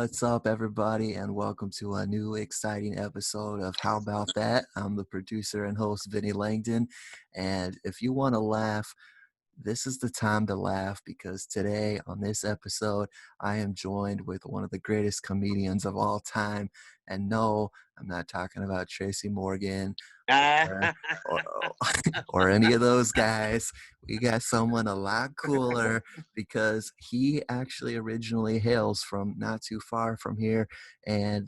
What's up, everybody, and welcome to a new exciting episode of How About That? I'm the producer and host, Vinnie Langdon. And if you want to laugh, this is the time to laugh because today on this episode, I am joined with one of the greatest comedians of all time. And no, I'm not talking about Tracy Morgan or, or, or any of those guys. We got someone a lot cooler because he actually originally hails from not too far from here and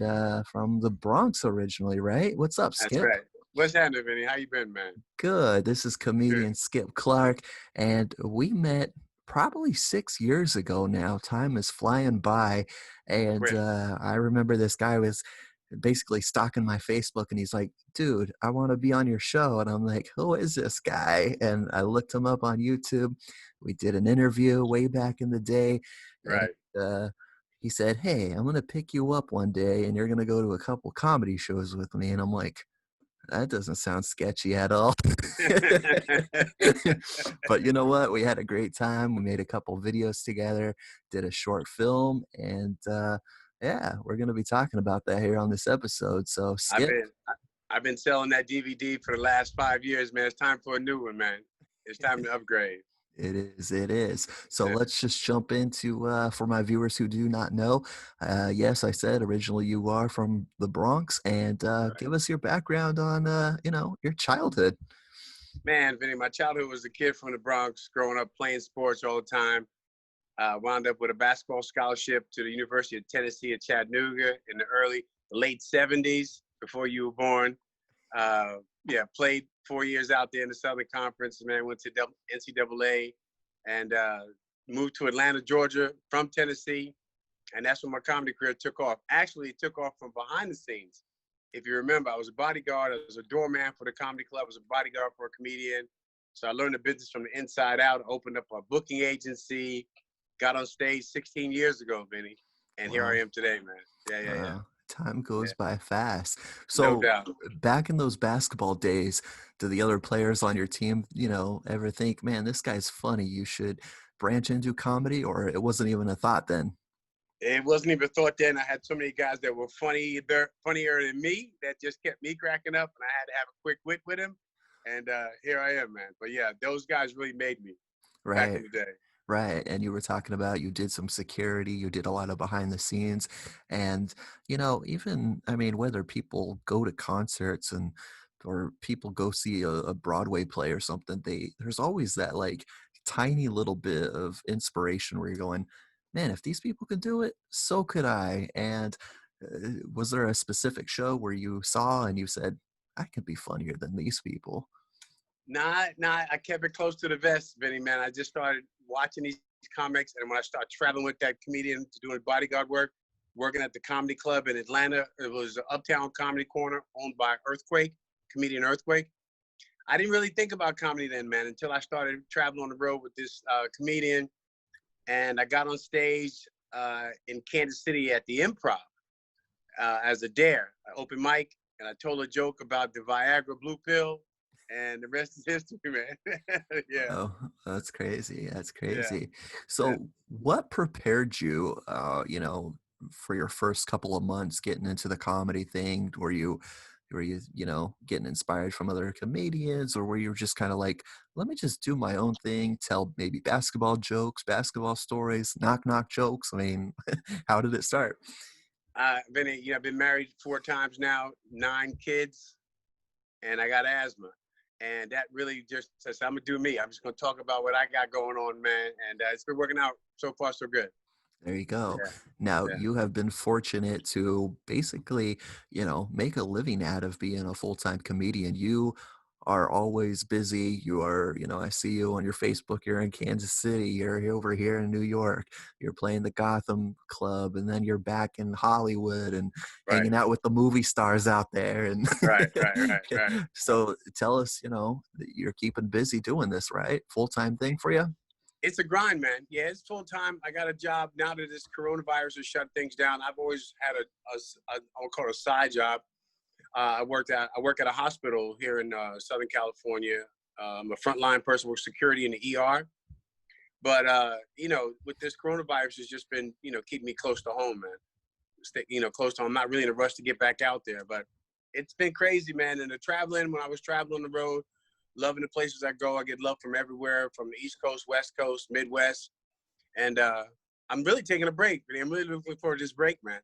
from the Bronx originally, right? What's up, That's Skip? right. What's happening, Vinny? How you been, man? Good. This is Good. comedian Skip Clark, and we met probably 6 years ago now. Time is flying by, and Quick. I remember this guy was basically stalking my Facebook, and he's like, "Dude, I want to be on your show," and I'm like, "Who is this guy?" And I looked him up on YouTube. We did an interview way back in the day, and Right. he said, "Hey, I'm gonna pick you up one day, and you're gonna go to a couple comedy shows with me," and I'm like, that doesn't sound sketchy at all. But you know what? We had a great time. We made a couple videos together, did a short film, and yeah, we're going to be talking about that here on this episode. So, I've Skip, been I've been selling that DVD for the last 5 years, man. It's time for a new one, man. It's time to upgrade. it is, it is. So Yeah. let's just jump into, for my viewers who do not know, yes, I said originally you are from the Bronx, and Right. give us your background on, your childhood. Man, Vinny, my childhood was a kid from the Bronx, growing up playing sports all the time. Wound up with a basketball scholarship to the University of Tennessee at Chattanooga in the late 70s, before you were born. Yeah, played 4 years out there in the Southern Conference, man, went to NCAA and moved to Atlanta, Georgia from Tennessee. And that's when my comedy career took off. Actually, it took off from behind the scenes. If you remember, I was a bodyguard, I was a doorman for the comedy club, I was a bodyguard for a comedian. So I learned the business from the inside out, opened up a booking agency, got on stage 16 years ago, Vinny. And here I Wow. am today, man. Yeah. Time Yeah, goes by fast. no So doubt. back in those basketball days, do the other players on your team, ever think, man, this guy's funny, you should branch into comedy, or it wasn't even a thought then? It wasn't even thought then. I had so many guys that were funnier than me that just kept me cracking up, and I had to have a quick wit with him. And here I am, man. But yeah, those guys really made me back Right. in the day. Right. And you were talking about you did some security, you did a lot of behind the scenes. And, even, I mean, whether people go to concerts and or people go see a Broadway play or something, there's always that like tiny little bit of inspiration where you're going, man, if these people could do it, so could I. And was there a specific show where you saw and you said, I could be funnier than these people? Nah, I kept it close to the vest, Vinny, man. I just started watching these comics, and when I started traveling with that comedian to doing bodyguard work, working at the comedy club in Atlanta, it was Uptown Comedy Corner, owned by comedian Earthquake. I didn't really think about comedy then, man, until I started traveling on the road with this comedian, and I got on stage in Kansas City at the Improv as a dare, an open mic, and I told a joke about the Viagra blue pill, and the rest is history, man. Yeah, Oh, that's crazy. That's yeah, crazy. yeah. So what prepared you, for your first couple of months getting into the comedy thing? Were you getting inspired from other comedians, or were you just kind of like, let me just do my own thing, tell maybe basketball jokes, basketball stories, knock knock jokes? I mean, how did it start? Vinny, I've been married 4 times now, 9 kids, and I got asthma. And that really just says, I'm gonna do me. I'm just gonna talk about what I got going on, man. And it's been working out so far, so good. There you go. Yeah, Now, yeah. you have been fortunate to basically, make a living out of being a full-time comedian. You are always busy. You are, I see you on your Facebook. You're in Kansas City. You're over here in New York. You're playing the Gotham Club, and then you're back in Hollywood and Right, hanging out with the movie stars out there. And right. so tell us, that you're keeping busy doing this, right? Full-time thing for you? It's a grind, man. Yeah, it's full time. I got a job now that this coronavirus has shut things down. I've always had I'll call it a side job. I work at a hospital here in Southern California. I'm a frontline person with security in the ER. But with this coronavirus, it's just been keeping me close to home, man. stay, close to home. I'm not really in a rush to get back out there, but it's been crazy, man. And the traveling, when I was traveling on the road, loving the places I go, I get love from everywhere, from the East Coast, West Coast, Midwest. And I'm really taking a break. I'm really looking forward to this break, man.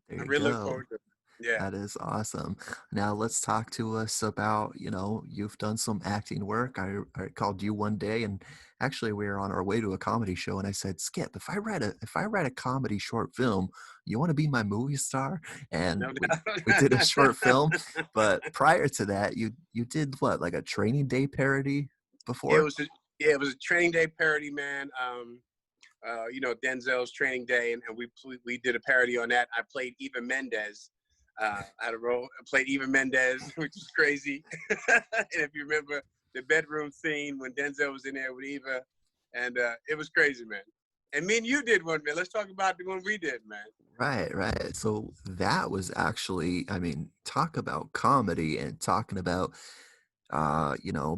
There I you really look go. forward to it. Yeah. That is awesome. Now let's talk to us about, you've done some acting work. I called you one day and actually we were on our way to a comedy show and I said, Skip, if I write a comedy short film, you want to be my movie star? And No we did a short film. doubt. But prior to that, you did what, like a Training Day parody it before? was a, yeah, it was a Training Day parody, man. Denzel's Training Day, and we did a parody on that. I played Eva Mendes. I had a role. I played Eva Mendes, which is crazy. And if you remember the bedroom scene when Denzel was in there with Eva, and it was crazy, man. And me and you did one, man. Let's talk about the one we did, man. Right, right. So that was actually, I mean, talk about comedy and talking about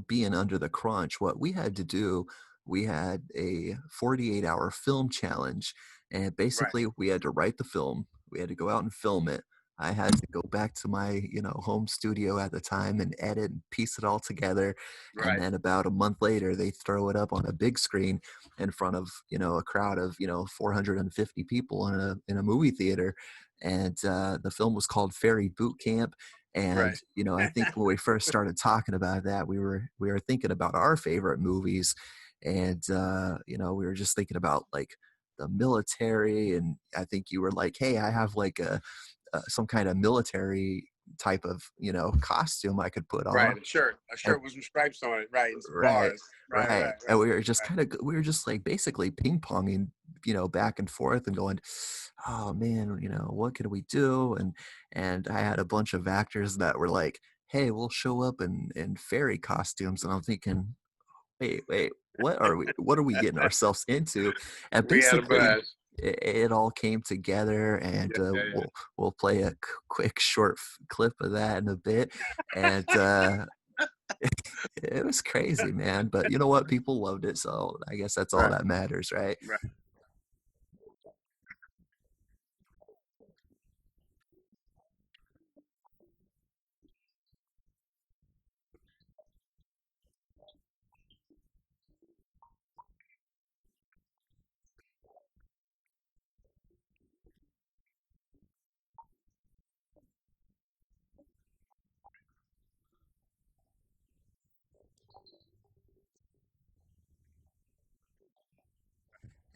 being under the crunch. What we had to do, we had a 48-hour film challenge, and Right, basically we had to write the film. We had to go out and film it. I had to go back to my, home studio at the time and edit and piece it all together. And right, then about a month later, they throw it up on a big screen in front of, a crowd of, 450 people in a movie theater. And the film was called Fairy Boot Camp. And, right, I think when we first started talking about that, we were thinking about our favorite movies. And, we were just thinking about like the military. And I think you were like, hey, I have like some kind of military type of, costume I could put on. right. A shirt with some stripes on it, right, and some Right, bars, right, right, right, right, and right, we were just, like, basically ping-ponging, back and forth and going, "Oh, man, what could we do?" And I had a bunch of actors that were like, "Hey, we'll show up in fairy costumes," and I'm thinking, "Wait, what are we getting ourselves into?" And We had a basically, blast. it all came together, and, Yeah, yeah, yeah. we'll play a quick short clip of that in a bit, and, it was crazy, man, but you know what? People loved it, so I guess that's all Right, that matters, right? right.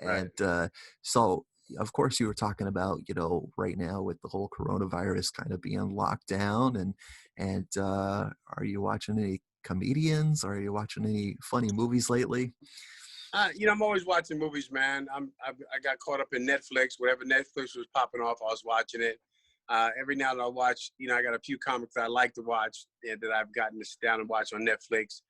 Right. And, so, of course, you were talking about, right now with the whole coronavirus kind of being locked down and are you watching any comedians? Are you watching any funny movies lately? I'm always watching movies, man. I got caught up in Netflix. Whatever Netflix was popping off, I was watching it. Every now and then I watch. I got a few comics that I like to watch that I've gotten to sit down and watch on Netflix.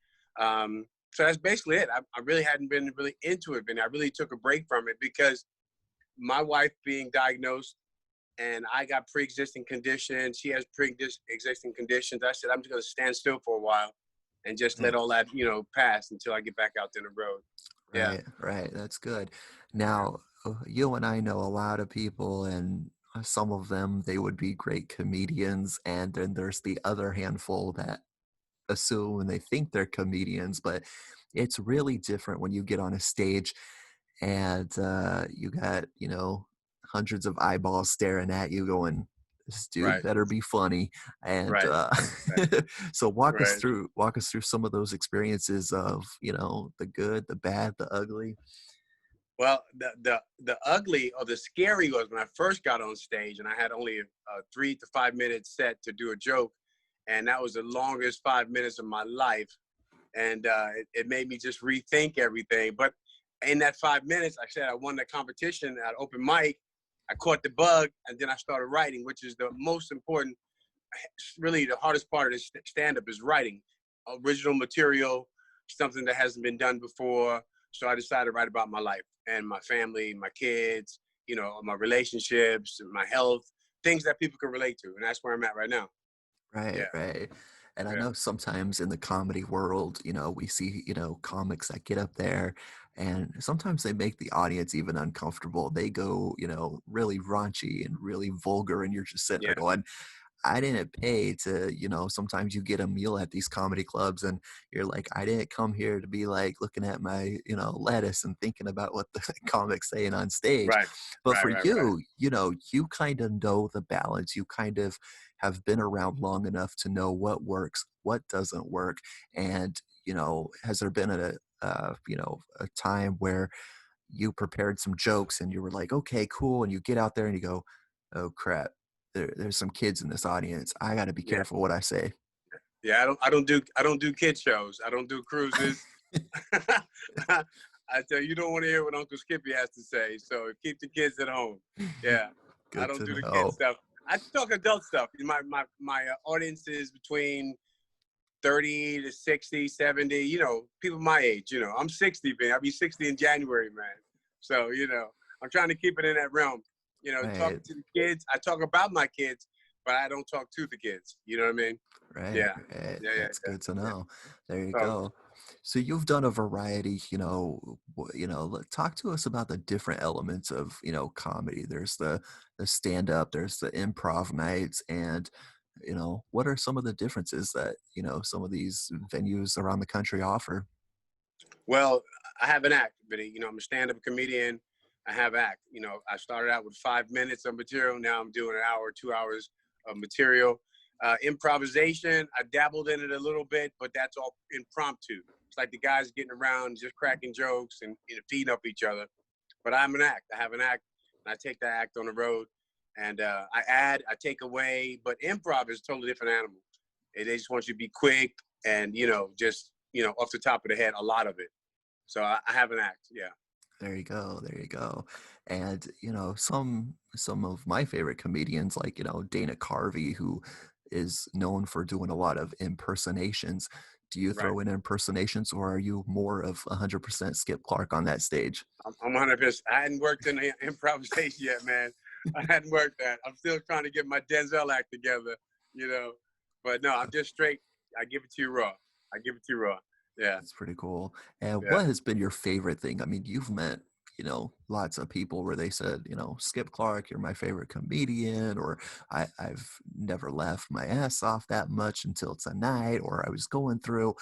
So that's basically it. I really hadn't been really into it, and I really took a break from it because my wife being diagnosed and I got pre-existing conditions. She has pre-existing conditions. I said I'm just going to stand still for a while and just let Right, all that pass until I get back out in the road. Yeah. right, right, that's good. Now, you and I know a lot of people, and some of them, they would be great comedians, and then there's the other handful that assume and they think they're comedians, but it's really different when you get on a stage and you got, hundreds of eyeballs staring at you going, this dude Right. better be funny. And Right. Right. so walk us Right. through walk us through some of those experiences of, the good, the bad, the ugly. Well, the ugly or the scary was when I first got on stage and I had only a 3 to 5 minute set to do a joke, and that was the longest 5 minutes of my life, and it made me just rethink everything. But in that 5 minutes, I said I won the competition at open mic. I caught the bug, and then I started writing, which is the most important. Really, the hardest part of this stand-up is writing original material, something that hasn't been done before. So I decided to write about my life and my family, my kids, my relationships, my health, things that people can relate to. And that's where I'm at right now. Right, Yeah. right. And I Yeah. know sometimes in the comedy world, we see, comics that get up there and sometimes they make the audience even uncomfortable. They go, really raunchy and really vulgar, and you're just sitting there Yeah. going, I didn't pay to, sometimes you get a meal at these comedy clubs and you're like, I didn't come here to be like looking at my, lettuce and thinking about what the comic's saying on stage. Right. But Right. for Right. Right. you, you kind of know the balance. You kind of have been around long enough to know what works, what doesn't work. And, has there been a time where you prepared some jokes and you were like, okay, cool. And you get out there and you go, oh crap, there's some kids in this audience. I got to be Yeah. careful what I say. Yeah. I don't do kid shows. I don't do cruises. I tell you, you don't want to hear what Uncle Skippy has to say. So keep the kids at home. Yeah. I Good don't to do the kid know. stuff. I talk adult stuff. My audience is between 30 to 60, 70, people my age, I'm 60, man. I'll be 60 in January, man. So, I'm trying to keep it in that realm. Right, Talking to the kids. I talk about my kids, but I don't talk to the kids. You know what I mean? right, Yeah. right. Yeah, yeah, That's yeah. good to Yeah. know. There you So, go. So you've done a variety, talk to us about the different elements of, comedy. There's the stand up, there's the improv nights, and what are some of the differences that, some of these venues around the country offer? well, I have an act, Vinnie. I'm a stand-up comedian. I have act. I started out with 5 minutes of material. Now I'm doing an hour, 2 hours of material. Improvisation, I dabbled in it a little bit, but that's all impromptu. It's like the guys getting around, just cracking jokes and feeding up each other. But I'm an act. I have an act, and I take that act on the road, and I add, I take away. But improv is a totally different animal. They just want you to be quick and just off the top of the head, a lot of it. So I have an act. Yeah. There you go. There you go. And some of my favorite comedians, like Dana Carvey, who is known for doing a lot of impersonations. Do you Right. throw in impersonations, or are you more of 100% Skip Clark on that stage? I'm 100%. I hadn't worked in improvisation yet, man. I hadn't worked that. I'm still trying to get my Denzel act together, you know. But no, I'm just straight. I give it to you raw. I give it to you raw. Yeah. That's pretty cool. And Yeah. what has been your favorite thing? I mean, you've met, lots of people where they said, Skip Clark, you're my favorite comedian, or I've never laughed my ass off that much until tonight, or I was going through,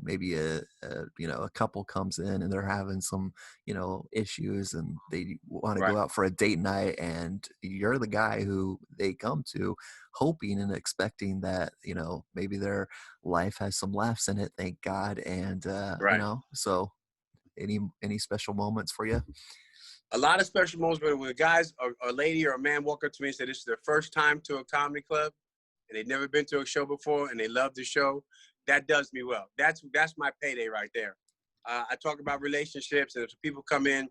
maybe a couple comes in and they're having some, issues and they want to Right. go out for a date night, and you're the guy who they come to hoping and expecting that, maybe their life has some laughs in it, thank God. And Right. so any special moments for you? A lot of special moments, but when guys or a lady or a man walk up to me and say this is their first time to a comedy club and they've never been to a show before and they love the show, that does me well. That's my payday right there. I talk about relationships, and if people come in,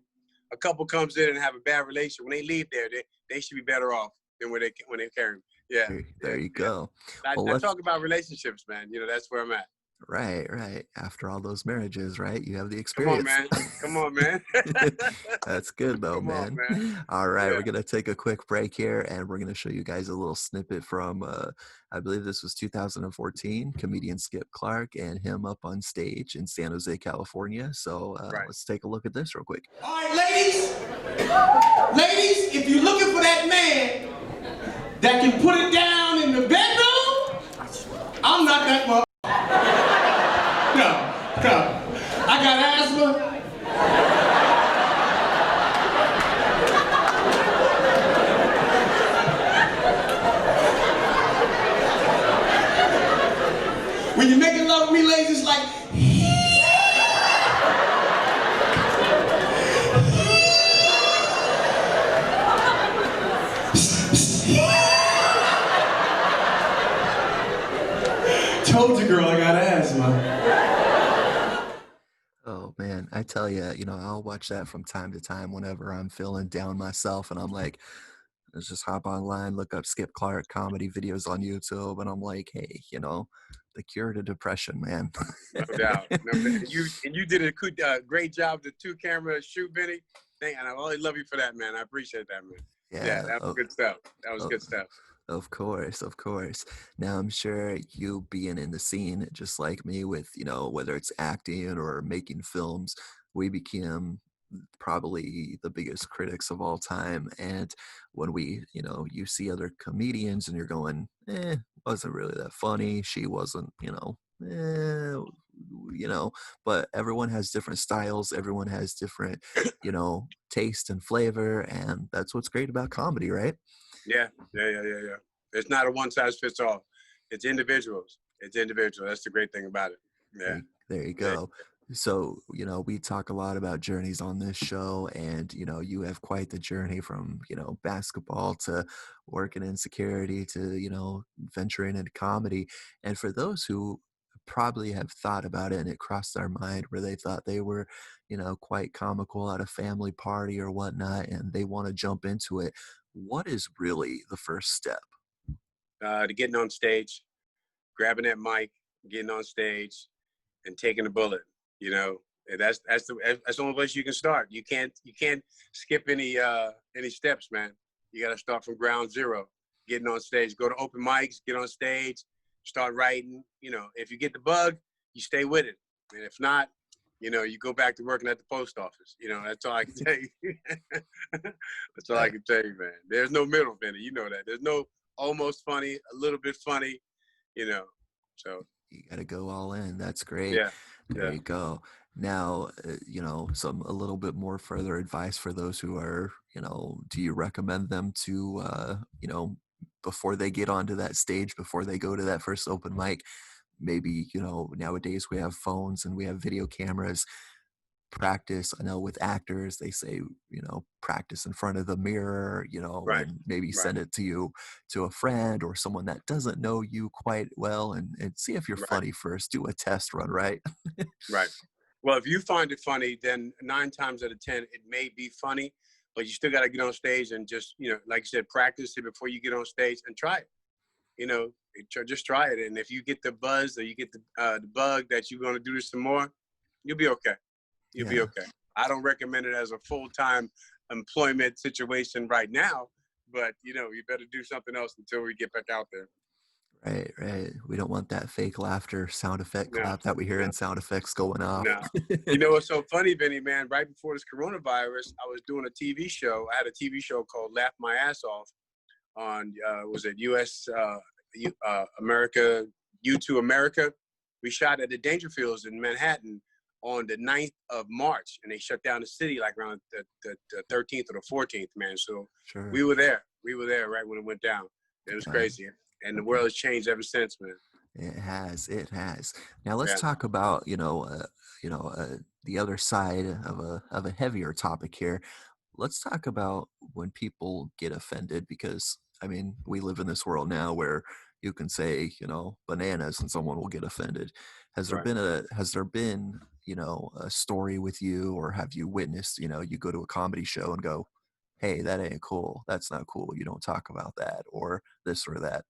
a couple comes in and have a bad relationship, when they leave there, they should be better off than when they carry them. Yeah, There yeah, you yeah. go. Well, I let's talk about relationships, man. That's where I'm at. right, right. After all those marriages, right? You have the Come on, experience. man. Come on, man. That's good though, Come on, man. man. All right, Yeah, we're gonna take a quick break here, and we're gonna show you guys a little snippet from, I believe this was 2014, comedian Skip Clark and him up on stage in San Jose, California. So right. let's take a look at this real quick. All right, ladies, if you're looking for that man that can put it down in the bedroom, I'm not that much. No. I got asthma. When you're making love with me, ladies, it's like, told you, girl, I got asthma. Oh man, I tell you, I'll watch that from time to time whenever I'm feeling down myself, and I'm like, let's just hop online, look up Skip Clark comedy videos on YouTube, and I'm like, hey, the cure to depression, man. No doubt. No doubt. And you did a great job, the 2 camera shoot, Vinny. And I only love you for that, man. I appreciate that, man. Yeah, Yeah. that was good stuff. That was Oh, good stuff. Of course, of course. Now I'm sure you being in the scene just like me with, whether it's acting or making films, we became probably the biggest critics of all time. And when you see other comedians and you're going, wasn't really that funny. She wasn't, you know, but everyone has different styles. Everyone has different, taste and flavor. And that's what's great about comedy, right? Yeah. It's not a one size fits all. It's individuals. It's individual. That's the great thing about it. Yeah. There you Yeah. go. So, we talk a lot about journeys on this show, and, you have quite the journey from, basketball to working in security to, venturing into comedy. And for those who probably have thought about it and it crossed their mind where they thought they were, quite comical at a family party or whatnot, and they want to jump into it, what is really the first step? To getting on stage, grabbing that mic, getting on stage, and taking the bullet. You know, and that's the only place you can start. You can't skip any steps, man. You got to start from ground zero. Getting on stage, go to open mics, get on stage, start writing. You know, if you get the bug, you stay with it, and if not, you go back to working at the post office. That's all I can tell you. That's all I can tell you, man. There's no middle, Vinnie. You know that. There's no almost funny, a little bit funny. So You got to go all in. That's great. yeah, There yeah. you go. Now, some a little bit more further advice for those who are, do you recommend them to, before they get onto that stage, before they go to that first open mic, maybe, nowadays we have phones and we have video cameras, practice. I know with actors, they say, practice in front of the mirror, Right, and maybe right, send it to a friend or someone that doesn't know you quite well and see if you're right, funny first. Do a test run, right? right. Well, if you find it funny, then 9 times out of 10, it may be funny, but you still got to get on stage and just, like you said, practice it before you get on stage and try it. Just try it. And if you get the buzz or you get the bug that you're going to do this some more, you'll be okay. You'll be Yeah. okay. I don't recommend it as a full-time employment situation right now, but you better do something else until we get back out there. Right, right. We don't want that fake laughter sound effect No, clap that we hear no, in sound effects going off. no. You know what's so funny, Vinny, man? Right before this coronavirus, I was doing a TV show. I had a TV show called Laugh My Ass Off on, was it US, America, U2 America? We shot at the Dangerfields in Manhattan on the 9th of March, and they shut down the city like around the 13th or the 14th, man. So Sure. we were there. We were there right when it went down. It was Okay. crazy. And the world has changed ever since, man. It has. It has. Now let's Yeah. talk about the other side of a heavier topic here. Let's talk about when people get offended because I mean we live in this world now where you can say bananas and someone will get offended. Right. Has there been a story with you or have you witnessed you go to a comedy show and go, hey, that ain't cool, that's not cool, you don't talk about that or this or that?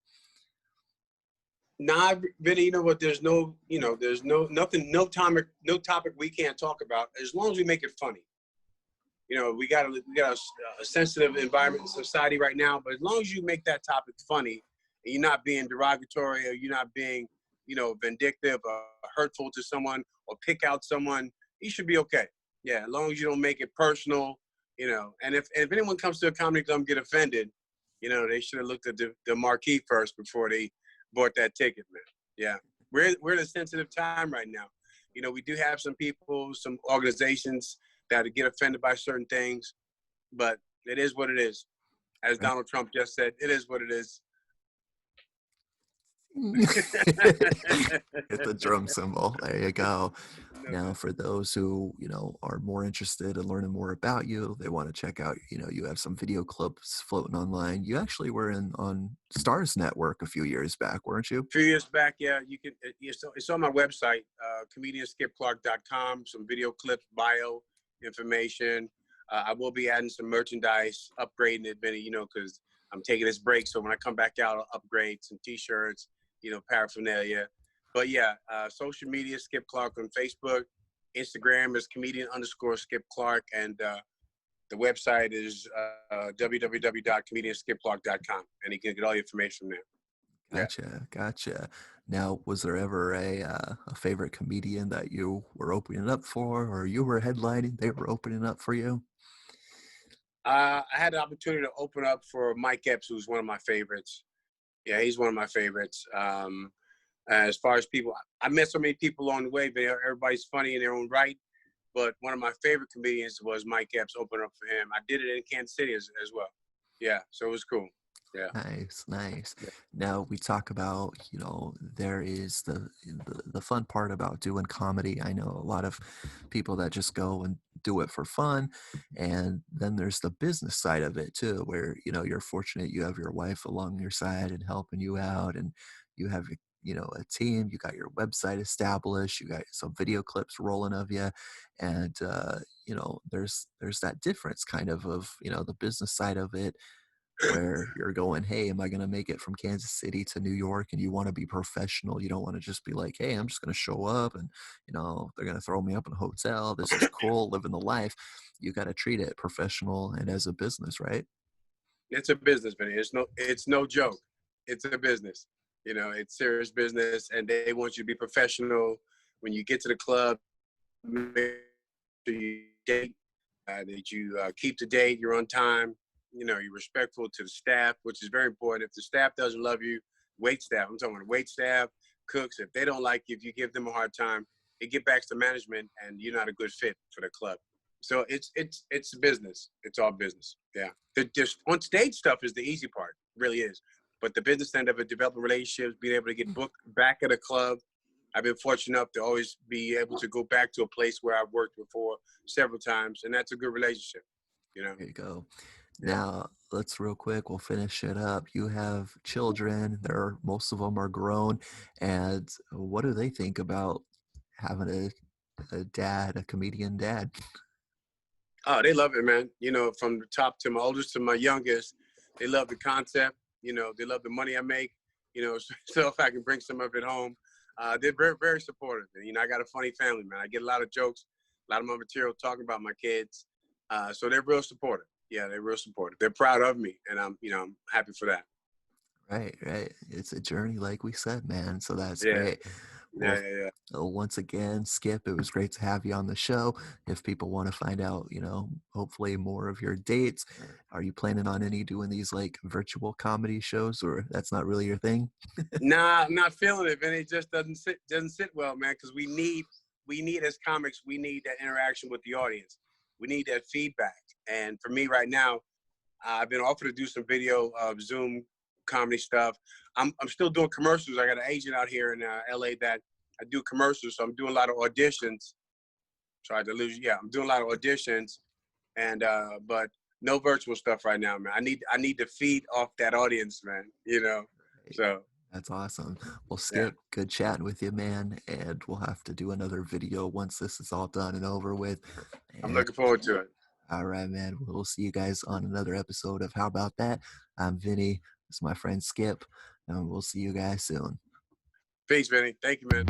Nah, Vinny, you know what? There's nothing, no topic we can't talk about as long as we make it funny. We got a sensitive environment in society right now, but as long as you make that topic funny and you're not being derogatory or you're not being, vindictive or hurtful to someone or pick out someone, you should be okay. Yeah, as long as you don't make it personal, and if anyone comes to a comedy club and get offended, they should have looked at the marquee first before they bought that ticket, man. Yeah, we're in a sensitive time right now. We do have some people, some organizations that get offended by certain things, but it is what it is. As Right. Donald Trump just said, it is what it is. Get the drum cymbal. There you go. No, Now, for those who, are more interested in learning more about you, they want to check out, you have some video clips floating online. You actually were on Stars Network a few years back, weren't you? a few years back, yeah, you can. It's on my website, comedianskipclark.com. Some video clips, bio information. I will be adding some merchandise, upgrading it, Vinny. Because I'm taking this break, so when I come back out, I'll upgrade some T-shirts, paraphernalia. But yeah, social media, Skip Clark on Facebook. Instagram is comedian_Skip Clark, and The website is www.comedianskipclark.com, and you can get all the information there. Yeah. Gotcha. Now, was there ever a favorite comedian that you were opening up for, or you were headlining, they were opening up for you? I had the opportunity to open up for Mike Epps, who's one of my favorites. Yeah, he's one of my favorites. As far as people, I met so many people along the way, but everybody's funny in their own right. But one of my favorite comedians was Mike Epps. Open up for him. I did it in Kansas City as well. Yeah, so it was cool. Yeah. Nice. Now we talk about, there is the fun part about doing comedy. I know a lot of people that just go and do it for fun, and then there's the business side of it too, where you're fortunate you have your wife along your side and helping you out, and you have a team. You got your website established. You got some video clips rolling of you, and there's that difference kind of the business side of it where you're going, hey, am I going to make it from Kansas City to New York? And you want to be professional. You don't want to just be like, hey, I'm just going to show up and, they're going to throw me up in a hotel. This is cool, living the life. You got to treat it professional and as a business, right? It's a business, Vinny. It's no joke. It's a business. It's serious business, and they want you to be professional. When you get to the club, make sure you date, that you keep the date, you're on time. You're respectful to the staff, which is very important. If the staff doesn't love you, wait staff, I'm talking about wait staff, cooks, if they don't like you, if you give them a hard time, it get back to management and you're not a good fit for the club. So it's business. It's all business. Yeah. Just on stage stuff is the easy part, really is. But the business end of it, developing relationships, being able to get booked back at a club. I've been fortunate enough to always be able to go back to a place where I've worked before several times, and that's a good relationship. There you go. Yeah. Now, let's real quick, we'll finish it up. You have children, most of them are grown, and what do they think about having a comedian dad? Oh, they love it, man. From the top to my oldest to my youngest, they love the concept. They love the money I make. So if I can bring some of it home, they're very, very supportive. And I got a funny family, man. I get a lot of jokes, a lot of my material talking about my kids. So they're real supportive. Yeah, they're real supportive. They're proud of me, and I'm happy for that. Right. It's a journey, like we said, man. So that's Yeah, great. Well, yeah. once again, Skip, it was great to have you on the show. If people want to find out, hopefully more of your dates, are you planning on doing these like virtual comedy shows, or that's not really your thing? Nah, I'm not feeling it, and it just doesn't sit well, man. Because we need as comics, we need that interaction with the audience. We need that feedback. And for me right now, I've been offered to do some video Zoom comedy stuff. I'm still doing commercials. I got an agent out here in LA that I do commercials, so I'm doing a lot of auditions. Sorry to lose you. Yeah, I'm doing a lot of auditions, and but no virtual stuff right now, man. I need to feed off that audience, man. So That's awesome. Well, yeah, Skip, good chatting with you, man. And we'll have to do another video once this is all done and over with. I'm And looking forward to it. all right, man. We'll see you guys on another episode of How About That? I'm Vinny. This is my friend Skip. And we'll see you guys soon. Peace, Vinny. Thank you, man.